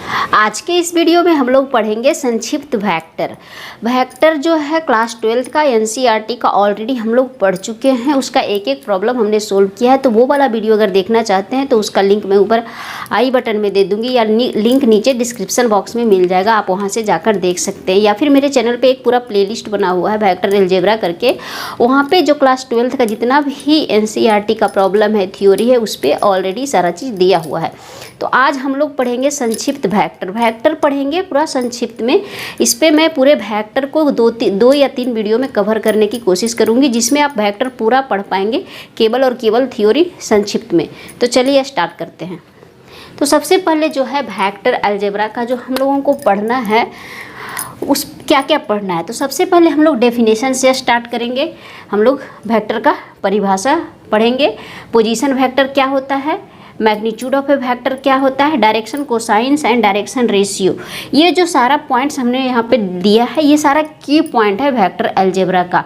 आज के इस वीडियो में हम लोग पढ़ेंगे संक्षिप्त वेक्टर। वेक्टर जो है क्लास 12 का एनसीईआरटी का ऑलरेडी हम लोग पढ़ चुके हैं, उसका एक एक प्रॉब्लम हमने सोल्व किया है। तो वो वाला वीडियो अगर देखना चाहते हैं तो उसका लिंक मैं ऊपर आई बटन में दे दूंगी या लिंक नीचे डिस्क्रिप्शन बॉक्स में मिल जाएगा, आप वहाँ से जाकर देख सकते हैं। या फिर मेरे चैनल पर एक पूरा प्लेलिस्ट बना हुआ है वेक्टर अलजेब्रा करके, वहाँ पर जो क्लास 12 का जितना भी एनसीईआरटी का प्रॉब्लम है, थ्योरी है, उस पर ऑलरेडी सारा चीज़ दिया हुआ है। तो आज हम लोग पढ़ेंगे संक्षिप्त वेक्टर पढ़ेंगे पूरा संक्षिप्त में। इस पे मैं पूरे वेक्टर को दो या तीन वीडियो में कवर करने की कोशिश करूंगी, जिसमें आप वेक्टर पूरा पढ़ पाएंगे केवल और केवल थ्योरी संक्षिप्त में। तो चलिए स्टार्ट करते हैं। तो सबसे पहले जो है वेक्टर अलजेब्रा का जो हम लोगों को पढ़ना है, उस क्या क्या पढ़ना है। तो सबसे पहले हम लोग डेफिनेशन से स्टार्ट करेंगे। हम लोग वेक्टर का परिभाषा पढ़ेंगे। पोजीशन वेक्टर क्या होता है, मैग्नीट्यूड ऑफ ए वेक्टर क्या होता है, direction cosines and direction ratio. ये जो सारा पॉइंट्स हमने यहाँ पे दिया है, ये सारा की पॉइंट है वेक्टर अलजेब्रा का,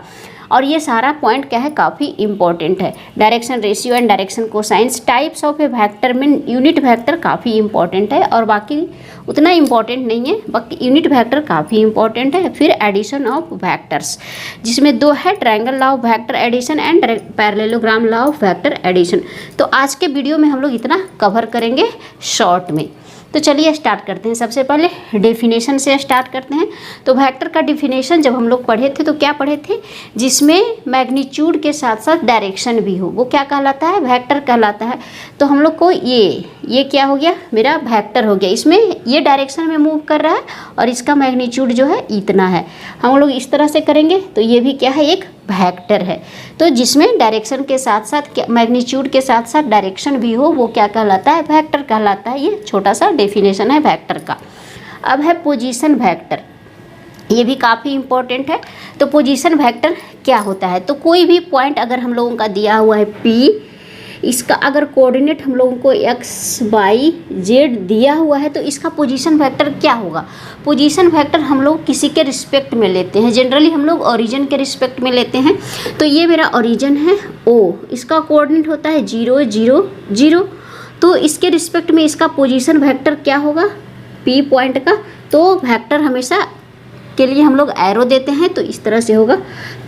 और ये सारा पॉइंट क्या है, काफ़ी इंपॉर्टेंट है। Direction ratio and direction cosines, types of A vector में यूनिट वेक्टर काफ़ी इंपॉर्टेंट है और बाकी उतना इंपॉर्टेंट नहीं है, बाकी यूनिट वेक्टर काफ़ी इंपॉर्टेंट है। फिर एडिशन ऑफ वेक्टर्स, जिसमें दो है, triangle law of vector addition and parallelogram law of vector addition. तो आज के वीडियो में हम लोग इतना कवर करेंगे शॉर्ट में। तो चलिए स्टार्ट करते हैं। सबसे पहले डेफिनेशन से स्टार्ट करते हैं। तो वेक्टर का डेफिनेशन जब हम लोग पढ़े थे तो क्या पढ़े थे, जिसमें मैग्नीट्यूड के साथ साथ डायरेक्शन भी हो, वो क्या कहलाता है, वेक्टर कहलाता है। तो हम लोग को ये क्या हो गया, मेरा वेक्टर हो गया। इसमें ये डायरेक्शन में मूव कर रहा है और इसका मैग्नीट्यूड जो है इतना है। हम लोग इस तरह से करेंगे तो ये भी क्या है, एक वेक्टर है। तो जिसमें डायरेक्शन के साथ साथ मैग्नीट्यूड के साथ साथ डायरेक्शन भी हो, वो क्या कहलाता है, वेक्टर कहलाता है। ये छोटा सा डेफिनेशन है वेक्टर का। अब है पोजीशन वेक्टर, ये भी काफ़ी इंपॉर्टेंट है। तो पोजीशन वेक्टर क्या होता है, तो कोई भी पॉइंट अगर हम लोगों का दिया हुआ है P, इसका अगर कोऑर्डिनेट हम लोगों को x, y, z दिया हुआ है, तो इसका पोजीशन वेक्टर क्या होगा। पोजीशन वेक्टर हम लोग किसी के रिस्पेक्ट में लेते हैं, जनरली हम लोग ओरिजिन के रिस्पेक्ट में लेते हैं। तो ये मेरा ओरिजिन है O, इसका कोऑर्डिनेट होता है 0, 0, 0। तो इसके रिस्पेक्ट में इसका पोजीशन वेक्टर क्या होगा, P पॉइंट का। तो वेक्टर हमेशा के लिए हम लोग एरो देते हैं, तो इस तरह से होगा।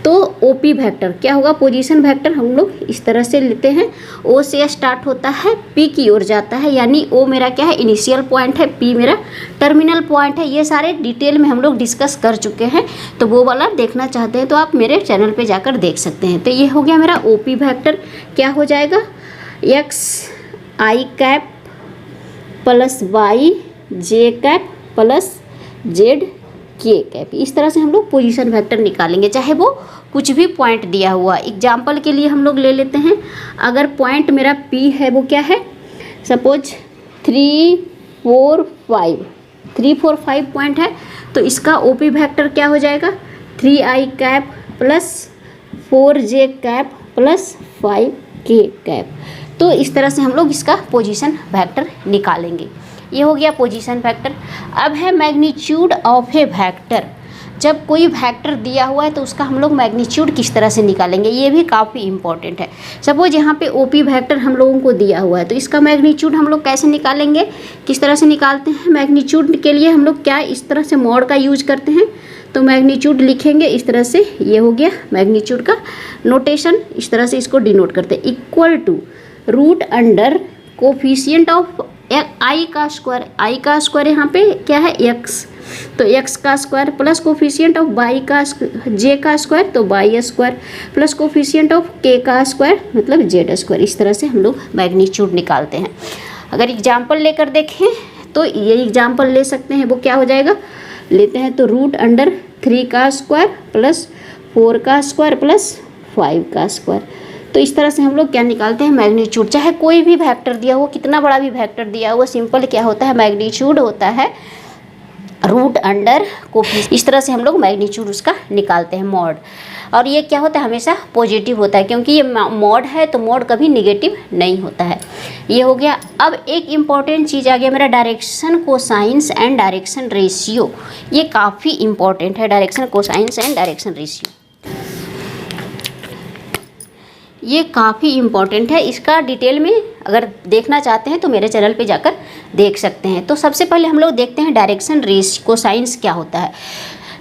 तो OP वेक्टर क्या होगा, पोजीशन वेक्टर हम लोग इस तरह से लेते हैं। O से स्टार्ट होता है, P की ओर जाता है, यानी O मेरा क्या है, इनिशियल पॉइंट है, P मेरा टर्मिनल पॉइंट है। ये सारे डिटेल में हम लोग डिस्कस कर चुके हैं, तो वो वाला देखना चाहते हैं तो आप मेरे चैनल पे जाकर देख सकते हैं। तो ये हो गया मेरा OP वेक्टर, क्या हो जाएगा, x i cap plus y j cap plus z के कैप। इस तरह से हम लोग पोजीशन वेक्टर निकालेंगे, चाहे वो कुछ भी पॉइंट दिया हुआ। एग्जाम्पल के लिए हम लोग ले लेते हैं, अगर पॉइंट मेरा P है, वो क्या है, सपोज 3, 4, 5 पॉइंट है, तो इसका OP वेक्टर क्या हो जाएगा, 3i cap plus 4j cap plus 5k cap. तो इस तरह से हम लोग इसका पोजीशन वेक्टर निकालेंगे। ये हो गया पोजीशन वेक्टर। अब है मैग्नीट्यूड ऑफ ए वेक्टर। जब कोई वेक्टर दिया हुआ है तो उसका हम लोग मैग्नीट्यूड किस तरह से निकालेंगे, ये भी काफ़ी इंपॉर्टेंट है। सपोज यहाँ पे OP वेक्टर हम लोगों को दिया हुआ है, तो इसका मैग्नीट्यूड हम लोग कैसे निकालेंगे, किस तरह से निकालते हैं। मैग्नीट्यूड के लिए हम लोग क्या इस तरह से मॉड का यूज करते हैं। तो मैग्नीट्यूड लिखेंगे इस तरह से, ये हो गया मैग्नीट्यूड का नोटेशन, इस तरह से इसको डिनोट करते हैं, equal to root under coefficient of i का स्क्वायर यहाँ पे क्या है, x, तो x का square plus coefficient of y का j का स्क्वायर, तो y square plus coefficient of k का स्क्वायर मतलब z स्क्वायर। इस तरह से हम लोग मैग्नीट्यूड निकालते हैं। अगर एग्जाम्पल लेकर देखें तो ये एग्जाम्पल ले सकते हैं, वो क्या हो जाएगा, लेते हैं तो रूट अंडर 3 का स्क्वायर प्लस 4 का स्क्वायर प्लस 5 का स्क्वायर। तो इस तरह से हम लोग क्या निकालते हैं, मैग्नीट्यूड। चाहे कोई भी वेक्टर दिया हो, कितना बड़ा भी वेक्टर दिया हो, सिंपल क्या होता है, मैग्नीट्यूड होता है रूट अंडर कोफिशिएंट। इस तरह से हम लोग मैग्नीट्यूड उसका निकालते हैं, मॉड। और ये क्या होता है, हमेशा पॉजिटिव होता है, क्योंकि ये मॉड है तो मॉड कभी निगेटिव नहीं होता है। ये हो गया। अब एक इम्पॉर्टेंट चीज़ आ गया मेरा, direction cosines and direction ratio. ये काफ़ी इंपॉर्टेंट है, direction cosines and direction ratio. ये काफ़ी इम्पॉर्टेंट है। इसका डिटेल में अगर देखना चाहते हैं तो मेरे चैनल पे जाकर देख सकते हैं। तो सबसे पहले हम लोग देखते हैं डायरेक्शन रेशियो कोसाइंस क्या होता है।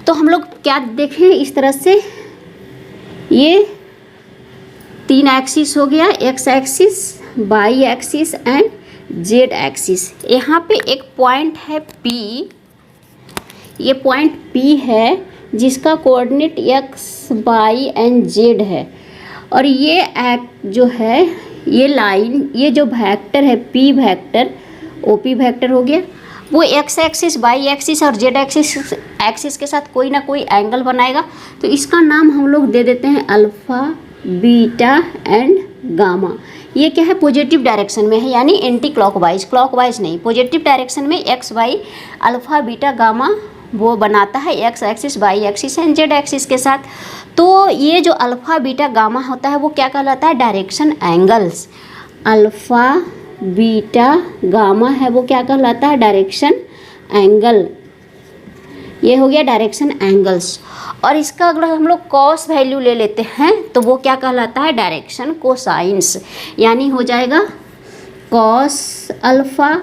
तो हम लोग क्या देखें, इस तरह से ये 3 एक्सिस हो गया, x axis, y axis and z axis. यहाँ पे एक पॉइंट है P, ये पॉइंट P है जिसका coordinate x y and z है। और ये जो है ये लाइन, ये जो वेक्टर है P वेक्टर, OP वेक्टर हो गया, वो एक्स एक्सिस, वाई एक्सिस और जेड एक्सिस के साथ कोई ना कोई एंगल बनाएगा। तो इसका नाम हम लोग दे देते हैं अल्फ़ा, बीटा एंड गामा। ये क्या है, पॉजिटिव डायरेक्शन में है, यानी एंटी क्लॉकवाइज, क्लॉकवाइज नहीं, पॉजिटिव डायरेक्शन में x y alpha beta gamma वो बनाता है x axis, y axis and z axis के साथ। तो ये जो अल्फ़ा बीटा गामा होता है वो क्या कहलाता है, direction angles. Alpha beta gamma है वो क्या कहलाता है, डायरेक्शन एंगल। ये हो गया डायरेक्शन एंगल्स। और इसका अगर हम लोग कॉस वैल्यू ले लेते हैं तो वो क्या कहलाता है, डायरेक्शन कोसाइंस। यानी हो जाएगा cos alpha,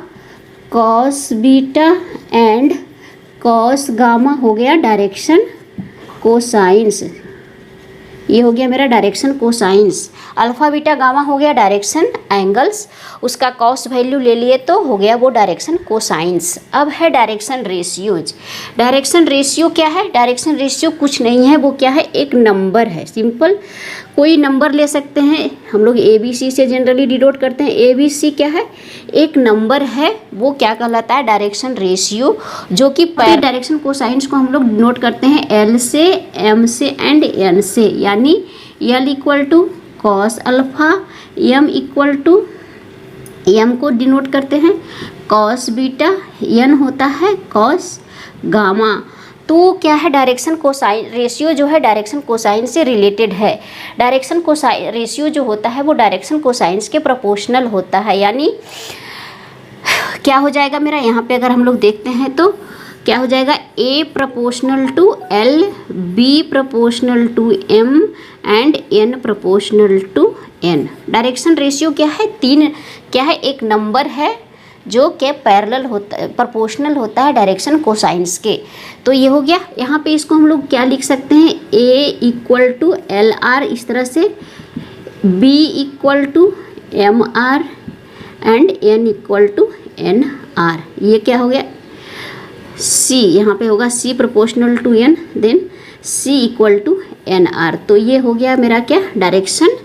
cos beta and cos gamma हो गया डायरेक्शन कोसाइंस। ये हो गया मेरा direction cosines. Alpha beta gamma हो गया डायरेक्शन एंगल्स, उसका कॉस वैल्यू ले लिए तो हो गया वो डायरेक्शन कोसाइंस। अब है डायरेक्शन रेशियोज। डायरेक्शन रेशियो क्या है, डायरेक्शन रेशियो कुछ नहीं है, वो क्या है, एक नंबर है। सिंपल कोई नंबर ले सकते हैं, हम लोग ABC से जनरली डिनोट करते हैं। ABC क्या है, एक नंबर है, वो क्या कहलाता है, डायरेक्शन रेशियो। जो कि डायरेक्शन कोसाइंस को हम लोग डिनोट करते हैं L से, M से एंड N से। यानी L equal to cos alpha, M equal to, M को डिनोट करते हैं कॉस बीटा, N होता है कॉस गामा। तो क्या है, डायरेक्शन कोसाइन रेशियो जो है डायरेक्शन कोसाइन से रिलेटेड है। डायरेक्शन कोसाइन रेशियो जो होता है वो डायरेक्शन कोसाइंस के प्रोपोर्शनल होता है। यानी क्या हो जाएगा मेरा, यहाँ पे अगर हम लोग देखते हैं तो क्या हो जाएगा, A proportional to L, B proportional to M and N proportional to N। Direction ratio क्या है, 3 क्या है, एक नंबर है जो के पैरेलल होता है, प्रोपोर्शनल होता है डायरेक्शन कोसाइंस के। तो ये हो गया। यहाँ पे इसको हम लोग क्या लिख सकते हैं, A इक्वल टू LR इस तरह से, B equal to MR and N equal to NR। ये क्या हो गया, C यहाँ पे होगा C proportional to N, then C equal to NR। तो ये हो गया मेरा क्या, डायरेक्शन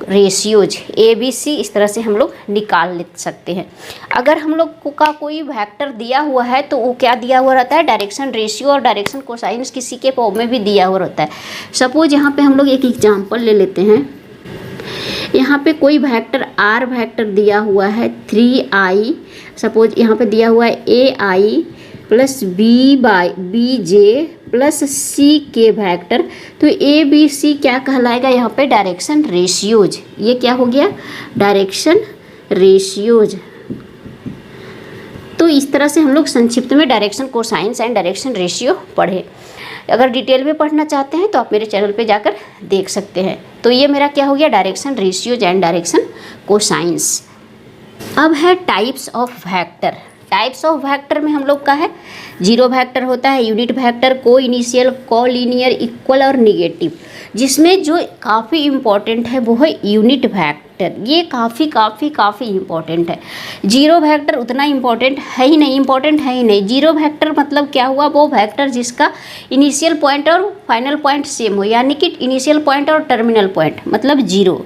रेशियोज। ABC इस तरह से हम लोग निकाल ले सकते हैं। अगर हम लोग का कोई वेक्टर दिया हुआ है तो वो क्या दिया हुआ रहता है, डायरेक्शन रेशियो और डायरेक्शन कोसाइंस किसी के फॉर्म में भी दिया हुआ रहता है। सपोज यहाँ पे हम लोग एक एग्जांपल ले लेते हैं। यहाँ पे कोई वेक्टर R वेक्टर दिया हुआ है 3i, सपोज यहाँ पे दिया हुआ है AI plus BJ plus CK vector. तो ABC क्या कहलाएगा यहाँ पे, डायरेक्शन रेशियोज। ये क्या हो गया, डायरेक्शन रेशियोज। तो इस तरह से हम लोग संक्षिप्त में direction cosines and direction ratio पढ़े। अगर डिटेल में पढ़ना चाहते हैं तो आप मेरे चैनल पे जाकर देख सकते हैं। तो ये मेरा क्या हो गया, direction ratios and direction cosines. अब है types of vector. Types of vector में हम लोग का है, जीरो वेक्टर होता है, यूनिट वेक्टर, को इनिशियल, को लीनियर, इक्वल और निगेटिव। जिसमें जो काफ़ी इम्पॉर्टेंट है वो है यूनिट वेक्टर। ये काफ़ी इम्पॉर्टेंट है। जीरो वेक्टर उतना इम्पॉर्टेंट है ही नहीं, जीरो वेक्टर मतलब क्या हुआ, वो वेक्टर जिसका इनिशियल पॉइंट और फाइनल पॉइंट सेम हो, यानी कि इनिशियल पॉइंट और टर्मिनल पॉइंट मतलब जीरो,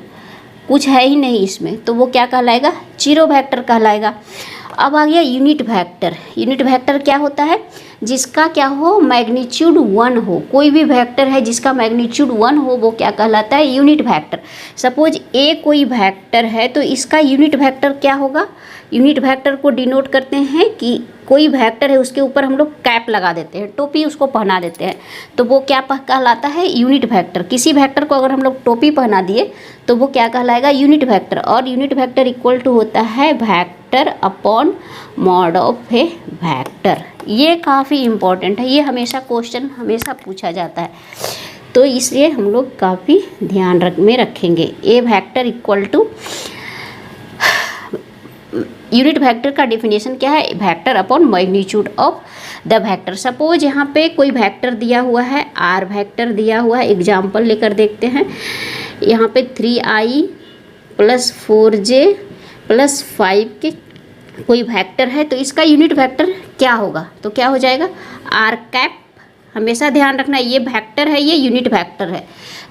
कुछ है ही नहीं इसमें, तो वो क्या कहलाएगा, जीरो वेक्टर कहलाएगा। अब आ गया यूनिट वेक्टर। यूनिट वेक्टर क्या होता है, जिसका क्या हो, मैग्नीट्यूड 1 हो। कोई भी वेक्टर है जिसका मैग्नीट्यूड 1 हो वो क्या कहलाता है, यूनिट वेक्टर। सपोज ए कोई वेक्टर है तो इसका यूनिट वेक्टर क्या होगा, यूनिट वेक्टर को डिनोट करते हैं कि कोई वेक्टर है उसके ऊपर हम लोग कैप लगा देते हैं, टोपी उसको पहना देते हैं, तो वो क्या कहलाता है, यूनिट वेक्टर। किसी वेक्टर को अगर हम लोग टोपी पहना दिए तो वो क्या कहलाएगा, यूनिट वेक्टर। और यूनिट वेक्टर इक्वल टू होता है vector upon mod of A vector. ये काफ़ी इंपॉर्टेंट है, ये हमेशा क्वेश्चन हमेशा पूछा जाता है। तो इसलिए हम लोग काफ़ी ध्यान में रखेंगे। A vector equal to, unit vector का डेफिनेशन क्या है, vector upon magnitude of the vector. Suppose यहाँ पे कोई वेक्टर दिया हुआ है, आर वेक्टर दिया हुआ है, एग्जाम्पल लेकर देखते हैं। यहाँ पे 3i + 4j + 5 के कोई वेक्टर है, तो इसका यूनिट वेक्टर क्या होगा, तो क्या हो जाएगा आर कैप। हमेशा ध्यान रखना ये वेक्टर है, ये यूनिट वेक्टर है,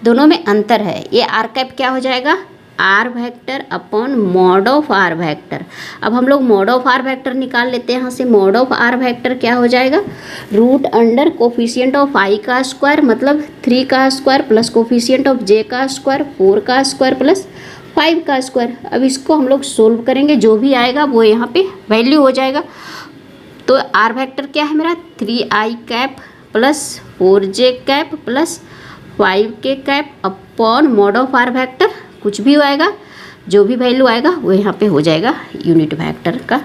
दोनों में अंतर है। ये आर कैप क्या हो जाएगा, R vector upon mod of R vector. अब हम लोग मॉड ऑफ आर वेक्टर निकाल लेते हैं यहाँ से। मॉड ऑफ आर वेक्टर क्या हो जाएगा, root under coefficient of i का स्क्वायर मतलब 3 का square plus coefficient of j का स्क्वायर 4 का स्क्वायर प्लस 5 का स्क्वायर। अब इसको हम लोग सोल्व करेंगे, जो भी आएगा वो यहाँ पे वैल्यू हो जाएगा। तो आर वेक्टर क्या है मेरा, 3i cap plus 4j cap plus 5k cap upon mod of R vector, कुछ भी आएगा, जो भी वैल्यू आएगा वो यहाँ पे हो जाएगा यूनिट वेक्टर का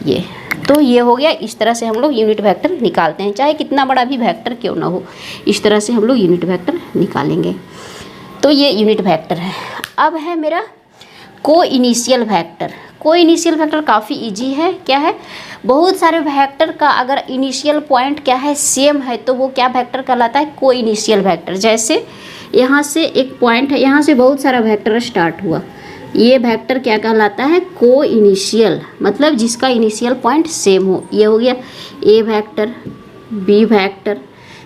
ये। तो ये हो गया, इस तरह से हम लोग यूनिट वेक्टर निकालते हैं, चाहे कितना बड़ा भी वेक्टर क्यों ना हो, इस तरह से हम लोग यूनिट वेक्टर निकालेंगे। तो ये यूनिट वेक्टर है। अब है मेरा को इनिशियल वेक्टर। को इनिशियल वेक्टर काफ़ी इजी है। क्या है, बहुत सारे वेक्टर का अगर इनिशियल पॉइंट क्या है सेम है तो वो क्या वेक्टर कहलाता है, को इनिशियल वेक्टर। जैसे यहाँ से एक पॉइंट है, यहाँ से बहुत सारा वेक्टर स्टार्ट हुआ, ये वेक्टर क्या कहलाता है, को इनिशियल, मतलब जिसका इनिशियल पॉइंट सेम हो। ये हो गया ए vector, B vector,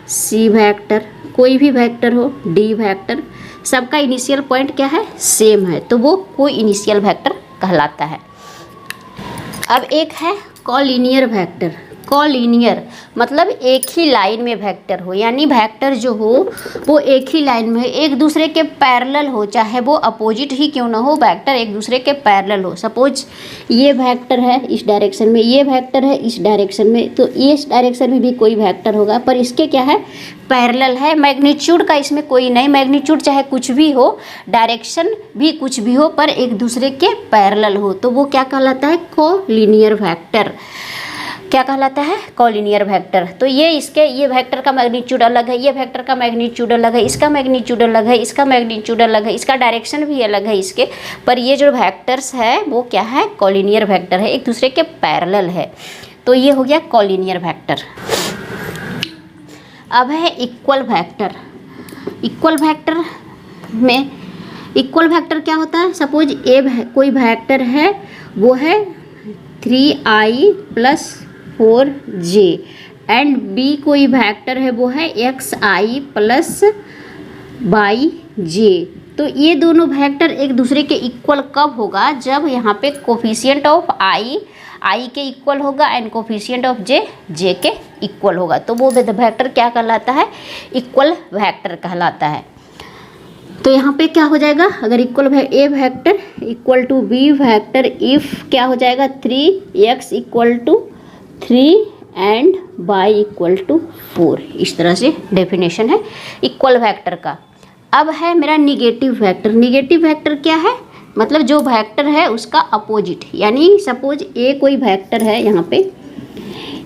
C vector, कोई भी वेक्टर हो, डी वेक्टर, सबका इनिशियल पॉइंट क्या है सेम है, तो वो कोई इनिशियल वेक्टर कहलाता है। अब एक है कॉलिनियर वेक्टर। कॉलिनियर मतलब एक ही लाइन में वेक्टर हो, यानी वेक्टर जो हो वो एक ही लाइन में एक दूसरे के पैरेलल हो, चाहे वो अपोजिट ही क्यों ना हो, वेक्टर एक दूसरे के पैरेलल हो। सपोज ये वेक्टर है इस डायरेक्शन में, ये वेक्टर है इस डायरेक्शन में, तो इस डायरेक्शन में भी कोई वेक्टर होगा, पर इसके क्या है पैरेलल है। मैग्नीट्यूड का इसमें कोई नहीं, मैग्नीट्यूड चाहे कुछ भी हो, डायरेक्शन भी कुछ भी हो, पर एक दूसरे के पैरेलल हो, तो वो क्या कहलाता है, कोलिनियर वेक्टर। क्या कहलाता है, कॉलिनियर वेक्टर। तो ये इसके ये वेक्टर का मैग्नीट्यूड अलग है, ये वेक्टर का मैग्नीट्यूड अलग है, इसका मैग्नीट्यूड अलग है, इसका मैग्नीट्यूड अलग है, इसका डायरेक्शन भी अलग है इसके, पर ये जो वेक्टर्स है वो क्या है, कॉलिनियर वेक्टर है, एक दूसरे के पैरेलल है। तो ये हो गया कॉलिनियर वेक्टर। अब है इक्वल वेक्टर। इक्वल वेक्टर में इक्वल वेक्टर क्या होता है, सपोज ए कोई वेक्टर है वो है 3i + 4j एंड बी कोई वेक्टर है वो है xi + yj। तो ये दोनों वेक्टर एक दूसरे के इक्वल कब होगा, जब यहाँ पे कोफिशिएंट ऑफ i के इक्वल होगा एंड कोफिशिएंट ऑफ j के इक्वल होगा, तो वो वेक्टर क्या कहलाता है, इक्वल वेक्टर कहलाता है। तो यहाँ पे क्या हो जाएगा, अगर equal A vector equal to B vector if क्या हो जाएगा, 3x = 3 एंड y = 4। इस तरह से डेफिनेशन है इक्वल वेक्टर का। अब है मेरा निगेटिव वेक्टर। निगेटिव वेक्टर क्या है, मतलब जो वेक्टर है उसका अपोजिट, यानी सपोज ए कोई वेक्टर है, यहाँ पे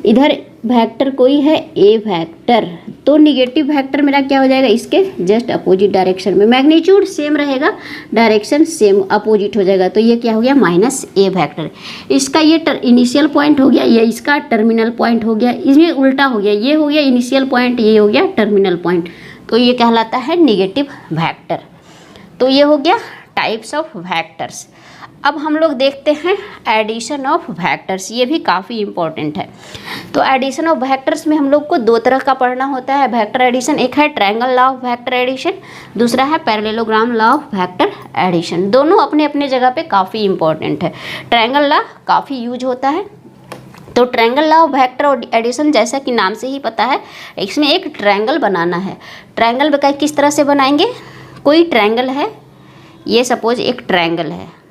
इधर वेक्टर कोई है ए वेक्टर, तो निगेटिव वेक्टर मेरा क्या हो जाएगा, इसके जस्ट अपोजिट डायरेक्शन में, मैग्नीट्यूड सेम रहेगा, डायरेक्शन सेम अपोजिट हो जाएगा, तो ये क्या हो गया -a वेक्टर। इसका ये इनिशियल पॉइंट हो गया, ये इसका टर्मिनल पॉइंट हो गया, इसमें उल्टा हो गया, ये हो गया इनिशियल पॉइंट, ये हो गया टर्मिनल पॉइंट, तो ये कहलाता है निगेटिव वेक्टर। तो ये हो गया टाइप्स ऑफ वेक्टर्स। अब हम लोग देखते हैं एडिशन ऑफ वेक्टर्स, ये भी काफ़ी इंपॉर्टेंट है। तो एडिशन ऑफ वेक्टर्स में हम लोग को दो तरह का पढ़ना होता है वेक्टर एडिशन, एक है triangle law of vector addition, दूसरा है parallelogram law of vector addition. दोनों अपने अपने जगह पे काफ़ी इंपॉर्टेंट है। ट्रायंगल लॉ काफ़ी यूज होता है। तो triangle law of vector addition जैसा कि नाम से ही पता है, इसमें एक ट्रायंगल बनाना है। ट्रायंगल किस तरह से बनाएंगे, कोई ट्रायंगल है, ये सपोज एक ट्रायंगल है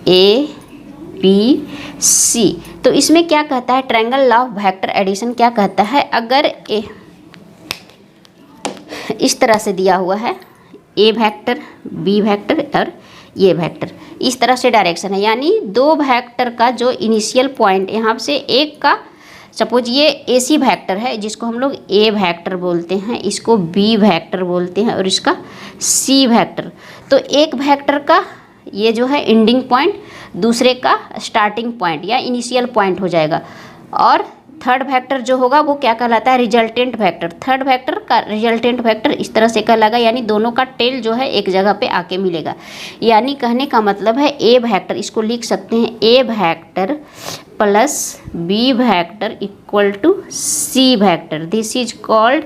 ABC, तो इसमें क्या कहता है triangle law of vector addition क्या कहता है, अगर ए इस तरह से दिया हुआ है, ए वेक्टर बी वेक्टर और ये वेक्टर, इस तरह से डायरेक्शन है, यानी दो वेक्टर का जो इनिशियल पॉइंट यहाँ से एक का सपोज ये AC वेक्टर है जिसको हम लोग A वेक्टर बोलते हैं, इसको B वेक्टर बोलते हैं और इसका C वेक्टर। तो एक वेक्टर का ये जो है एंडिंग पॉइंट, दूसरे का स्टार्टिंग पॉइंट या इनिशियल पॉइंट हो जाएगा, और थर्ड वेक्टर जो होगा वो क्या कहलाता है, रिजल्टेंट वेक्टर। थर्ड वेक्टर का रिजल्टेंट वेक्टर इस तरह से कहलाएगा, यानी दोनों का टेल जो है एक जगह पे आके मिलेगा। यानी कहने का मतलब है A वेक्टर, इसको लिख सकते हैं A vector plus B vector equal to C vector. This is called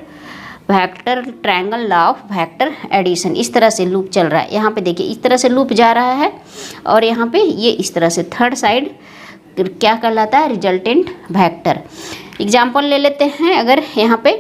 vector triangle law of vector addition. इस तरह से लूप चल रहा है। यहाँ पे देखिए इस तरह से लूप जा रहा है और यहाँ पे ये इस तरह से थर्ड साइड क्या कहलाता है, रिजल्टेंट वेक्टर। एग्जाम्पल ले लेते हैं अगर यहाँ पे,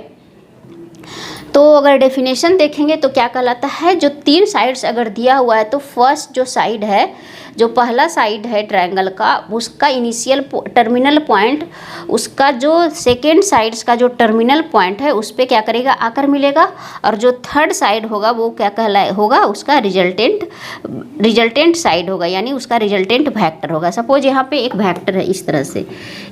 तो अगर डेफिनेशन देखेंगे तो क्या कहलाता है, जो 3 साइड्स अगर दिया हुआ है तो फर्स्ट जो साइड है, जो पहला साइड है ट्रायंगल का, उसका इनिशियल टर्मिनल पॉइंट उसका जो सेकेंड साइड्स का जो टर्मिनल पॉइंट है उस पर क्या करेगा, आकर मिलेगा, और जो थर्ड साइड होगा वो क्या कहलाए होगा, उसका रिजल्टेंट साइड होगा, यानी उसका रिजल्टेंट वेक्टर होगा। सपोज यहाँ पे एक वेक्टर है इस तरह से,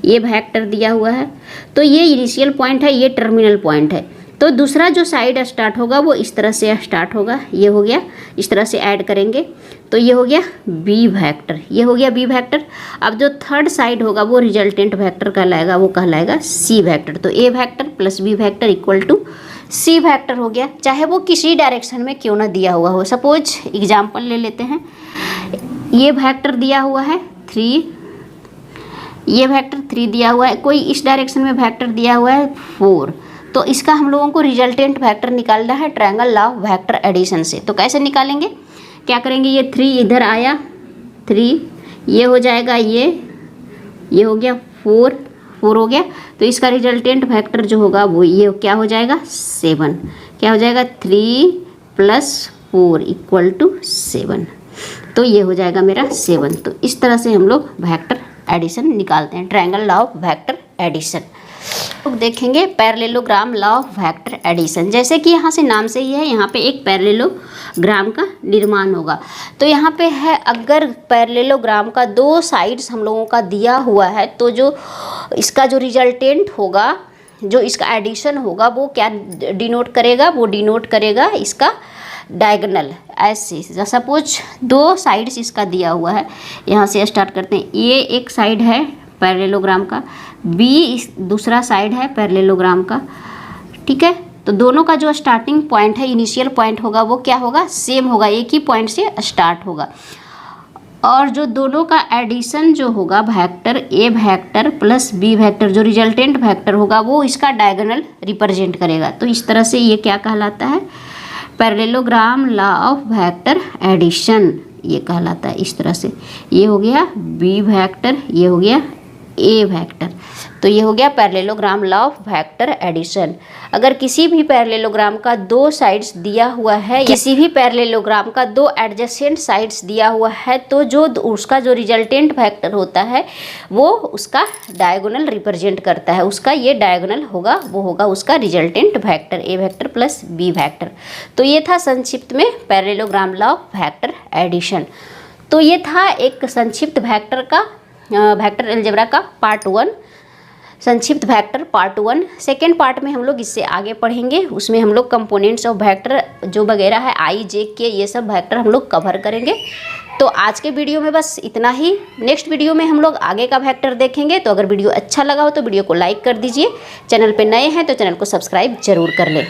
ये वेक्टर दिया हुआ है, तो ये इनिशियल पॉइंट है, ये टर्मिनल पॉइंट है। तो दूसरा जो साइड स्टार्ट होगा वो इस तरह से स्टार्ट होगा, ये हो गया, इस तरह से ऐड करेंगे तो ये हो गया B वेक्टर, ये हो गया B वेक्टर। अब जो थर्ड साइड होगा वो रिजल्टेंट वेक्टर कहलाएगा, वो कहलाएगा C वेक्टर। तो A vector plus B vector equal to C vector हो गया, चाहे वो किसी डायरेक्शन में क्यों ना दिया हुआ हो। सपोज एग्जाम्पल ले लेते हैं, ये वेक्टर दिया हुआ है 3, ये वेक्टर 3 दिया हुआ है, कोई इस डायरेक्शन में वेक्टर दिया हुआ है 4, तो इसका हम लोगों को रिजल्टेंट वेक्टर निकालना है triangle law of vector addition से। तो कैसे निकालेंगे, क्या करेंगे, ये 3 इधर आया 3, ये हो जाएगा ये हो गया 4 हो गया, तो इसका रिजल्टेंट वेक्टर जो होगा वो ये क्या हो जाएगा 7, क्या हो जाएगा 3 + 4 इक्वल टू 7, तो ये हो जाएगा मेरा 7। तो इस तरह से हम लोग वेक्टर एडिशन निकालते हैं, triangle law of vector addition. लोग देखेंगे parallelogram law of vector addition. जैसे कि यहाँ से नाम से ही है, यहाँ पे एक पैरेललोग्राम का निर्माण होगा। तो यहाँ पे है, अगर पैरेललोग्राम का 2 साइड्स हम लोगों का दिया हुआ है तो जो इसका जो रिजल्टेंट होगा, जो इसका एडिशन होगा वो क्या डिनोट करेगा, वो डिनोट करेगा इसका डायगोनल। ऐसे सपोज 2 साइड्स इसका दिया हुआ है, यहाँ से स्टार्ट करते हैं, ये एक साइड है पैरेललोग्राम का, B दूसरा साइड है पैरेललोग्राम का, ठीक है। तो दोनों का जो स्टार्टिंग पॉइंट है, इनिशियल पॉइंट होगा वो क्या होगा, सेम होगा, एक ही पॉइंट से स्टार्ट होगा। और जो दोनों का एडिशन जो होगा vector A vector plus B vector, जो रिजल्टेंट वेक्टर होगा वो इसका डायगोनल रिप्रेजेंट करेगा। तो इस तरह से ये क्या कहलाता है, parallelogram law of vector addition, ये कहलाता है इस तरह से। ये हो गया B वेक्टर, ये हो गया A वेक्टर, तो ये हो गया parallelogram law of vector addition. अगर किसी भी पैरेललोग्राम का 2 साइड्स दिया हुआ है, किसी भी पैरेललोग्राम का 2 एडजेसेंट साइड्स दिया हुआ है, तो जो उसका जो रिजल्टेंट वेक्टर होता है वो उसका डायगोनल रिप्रेजेंट करता है, उसका ये डायगोनल होगा, वो होगा उसका resultant vector A vector plus B vector. तो ये था संक्षिप्त में parallelogram law of vector addition. तो ये था एक संक्षिप्त वेक्टर का, वेक्टर अलजेब्रा का पार्ट 1, संक्षिप्त वेक्टर पार्ट 1। सेकेंड पार्ट में हम लोग इससे आगे पढ़ेंगे, उसमें हम लोग कंपोनेंट्स ऑफ वेक्टर जो वगैरह है I, J, K, ये सब वेक्टर हम लोग कवर करेंगे। तो आज के वीडियो में बस इतना ही। नेक्स्ट वीडियो में हम लोग आगे का वेक्टर देखेंगे। तो अगर वीडियो अच्छा लगा हो तो वीडियो को लाइक कर दीजिए, चैनल पे नए हैं तो चैनल को सब्सक्राइब जरूर कर लें।